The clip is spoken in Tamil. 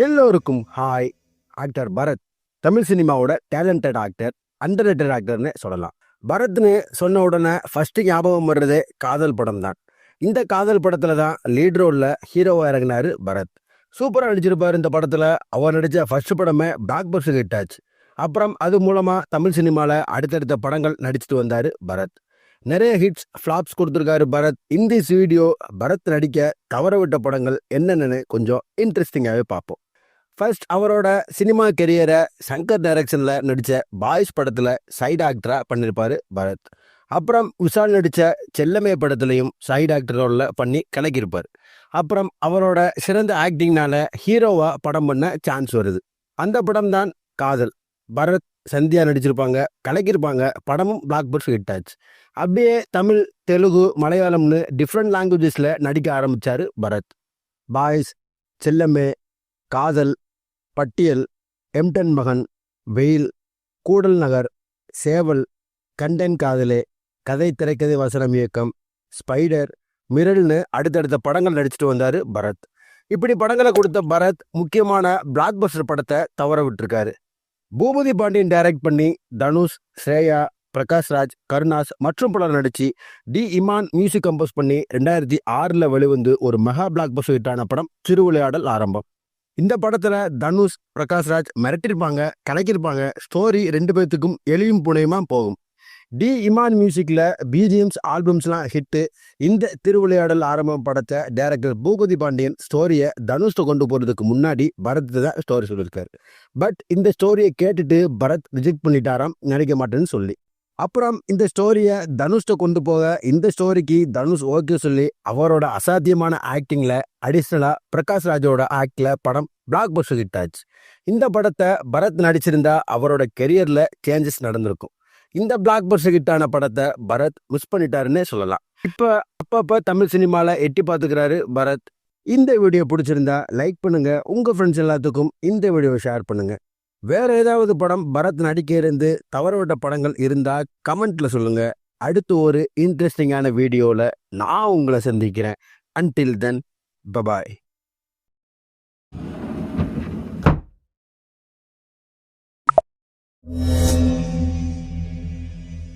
எல்லோருக்கும் ஹாய். ஆக்டர் பரத் தமிழ் சினிமாவோட டேலண்டட் ஆக்டர், அண்டர்ரேட்டட் ஆக்டர்னு சொல்லலாம். பரத்னு சொன்ன உடனே ஃபர்ஸ்ட் ஞாபகம் வர்றதே காதல் படம் தான். இந்த காதல் படத்துல தான் லீட் ரோல்ல ஹீரோவா இறங்கினாரு பரத். சூப்பராக நடிச்சிருப்பார் இந்த படத்துல. அவர் நடித்த ஃபர்ஸ்ட் படமே பிளாக் பஸ்டர் ஹிட் ஆச்சு. அப்புறம் அது மூலமா தமிழ் சினிமாவில் அடுத்தடுத்த படங்கள் நடிச்சுட்டு வந்தாரு பரத். நிறைய ஹிட்ஸ் ஃப்ளாப்ஸ் கொடுத்துருக்காரு பரத். இந்த வீடியோ பரத் நடிக்க தவற விட்ட படங்கள் என்னென்னு கொஞ்சம் இன்ட்ரெஸ்டிங்காகவே பார்ப்போம். ஃபர்ஸ்ட் அவரோட சினிமா கெரியரை சங்கர் டைரக்ஷனில் நடித்த பாய்ஸ் படத்தில் சைடு ஆக்டராக பண்ணியிருப்பார் பரத். அப்புறம் விஷால் நடித்த செல்லமே படத்துலையும் சைடு ஆக்டர் ரோலில் பண்ணி கலக்கியிருப்பார். அப்புறம் அவரோட சிறந்த ஆக்டிங்னால ஹீரோவாக படம் பண்ண சான்ஸ் வருது. அந்த படம் தான் காதல். பரத் சந்தியா நடிச்சிருப்பாங்க, கலக்கியிருப்பாங்க. படமும் பிளாக் பஸ்டர் ஹிட் ஆச்சு. அப்படியே தமிழ், தெலுங்கு, மலையாளம்னு டிஃப்ரெண்ட் லாங்குவேஜஸில் நடிக்க ஆரம்பித்தார் பரத். பாய்ஸ், செல்லமே, காதல், பட்டியல், எம்டன் மகன், வெயில், கூடல் நகர், சேவல், கண்டன் காதலே, கதை திரைக்கதை வசனம் இயக்கம், ஸ்பைடர், மிரல்னு அடுத்தடுத்த படங்கள் நடிச்சுட்டு வந்தார் பரத். இப்படி படங்களை கொடுத்த பரத் முக்கியமான பிளாக் பஸ்டர் படத்தை தவற விட்டுருக்காரு. பூபதி பாண்டியன் டைரக்ட் பண்ணி தனுஷ், ஸ்ரேயா, பிரகாஷ்ராஜ், கருணாஸ் மற்றும் பலர் நடித்து டி இமான் மியூசிக் கம்போஸ் பண்ணி 2006 வெளிவந்து ஒரு மெகா பிளாக் பஸ்டர் ஹிட்டான படம் திருவிளையாடல் ஆரம்பம். இந்த படத்தில் தனுஷ், பிரகாஷ்ராஜ் மிரட்டிருப்பாங்க, கலக்கியிருப்பாங்க. ஸ்டோரி ரெண்டு பேர்த்துக்கும் எளியும் புனையுமா போகும். டி இமான் மியூசிக்கில் பிஜிஎம்ஸ், ஆல்பம்ஸ்லாம் ஹிட்டு. இந்த திருவிளையாடல் ஆரம்பம் படத்தை டைரக்டர் பூபதி பாண்டியன் ஸ்டோரியை தனுஷ்ட கொண்டு போகிறதுக்கு முன்னாடி பரத் தான் ஸ்டோரி சொல்லியிருக்காரு. பட் இந்த ஸ்டோரியை கேட்டுட்டு பரத் ரிஜெக்ட் பண்ணிட்டாராம், நடிக்க மாட்டேன்னு சொல்லி. அப்புறம் இந்த ஸ்டோரியை தனுஷ்ட கொண்டு போக இந்த ஸ்டோரிக்கு தனுஷ் ஓகே சொல்லி அவரோட அசாத்தியமான ஆக்டிங்கில் அடிஷ்னலாக பிரகாஷ்ராஜோட ஆக்டில் படம் பிளாக் பஸ்டர் ஹிட் ஆச்சு. இந்த படத்தை பரத் நடிச்சிருந்தா அவரோட கெரியரில் சேஞ்சஸ் நடந்திருக்கும். இந்த பிளாக் பஸ்டர் ஹிட்டான படத்தை பரத் மிஸ் பண்ணிட்டாருன்னே சொல்லலாம். இப்போ அப்பப்போ தமிழ் சினிமாவில் எட்டி பார்த்துக்கிறாரு பரத். இந்த வீடியோ பிடிச்சிருந்தா லைக் பண்ணுங்கள், உங்கள் ஃப்ரெண்ட்ஸ் எல்லாத்துக்கும் இந்த வீடியோவை ஷேர் பண்ணுங்கள். வேற ஏதாவது படம் பரத் நடிக்க இருந்து தவறவிட்ட படங்கள் இருந்தால் கமெண்ட்ல சொல்லுங்க. அடுத்து ஒரு இன்ட்ரெஸ்டிங்கான வீடியோவில் நான் உங்களை சந்திக்கிறேன். Until then, bye bye.